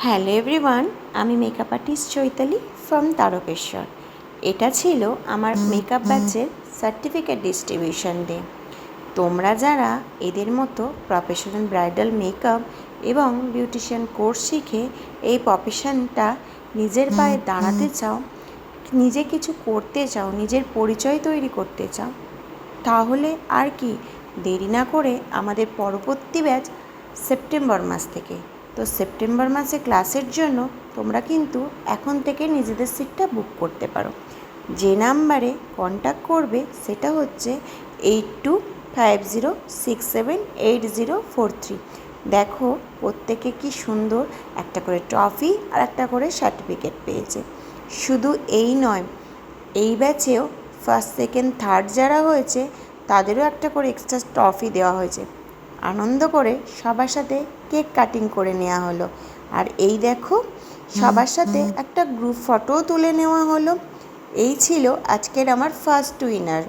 Hello everyone, আমি makeup artist Chaitali from Tarakeswar. এটা ছিল আমার মেকআপ ব্যাচের সার্টিফিকেট ডিস্ট্রিবিউশন ডে। তোমরা যারা এদের মতো প্রফেশনাল ব্রাইডাল মেকআপ এবং বিউটিশিয়ান কোর্স শিখে এই প্রফেশনটা নিজের পায়ে দাঁড়াতে চাও, নিজে কিছু করতে চাও, নিজের পরিচয় তৈরি করতে চাও, তাহলে আর কি দেরি না করে আমাদের পরবর্তী ব্যাচ সেপ্টেম্বর মাস থেকে। তো সেপ্টেম্বর মাসে ক্লাসের জন্য তোমরা কিন্তু এখন থেকে নিজেদের সিটটা বুক করতে পারো। যে নাম্বারে কন্ট্যাক্ট করবে সেটা হচ্ছে 8250678043। দেখো প্রত্যেকে কি সুন্দর একটা করে ট্রফি আর একটা করে সার্টিফিকেট পেয়েছে। শুধু এই নয়, এই ব্যাচেও ফার্স্ট সেকেন্ড থার্ড যারা হয়েছে তাদেরও একটা করে এক্সট্রা ট্রফি দেওয়া হয়েছে। আনন্দ করে সবার সাথে কেক কাটিং করে নেওয়া হলো। আর এই দেখো সবার সাথে একটা গ্রুপ ফটোও তুলে নেওয়া হলো। এই ছিল আজকের আমার ফার্স্ট উইনার।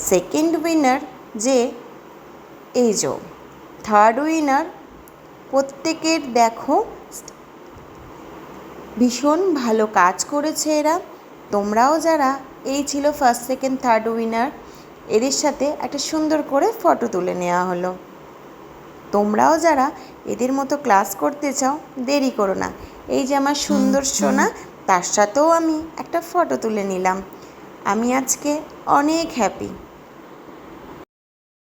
সেকেন্ড উইনার যে এই যে থার্ড উইনার, প্রত্যেকের দেখো ভীষণ ভালো কাজ করেছে এরা। তোমরাও যারা এই ছিল ফার্স্ট সেকেন্ড থার্ড উইনার, এদের সাথে একটা সুন্দর করে ফটো তুলে নেওয়া হলো। তোমরাও যারা এদের মতো ক্লাস করতে চাও দেরি করো না, এই যে আমার সুন্দর সোনা, তার সাথেও আমি একটা ফটো তুলে নিলাম। আমি আজকে অনেক হ্যাপি।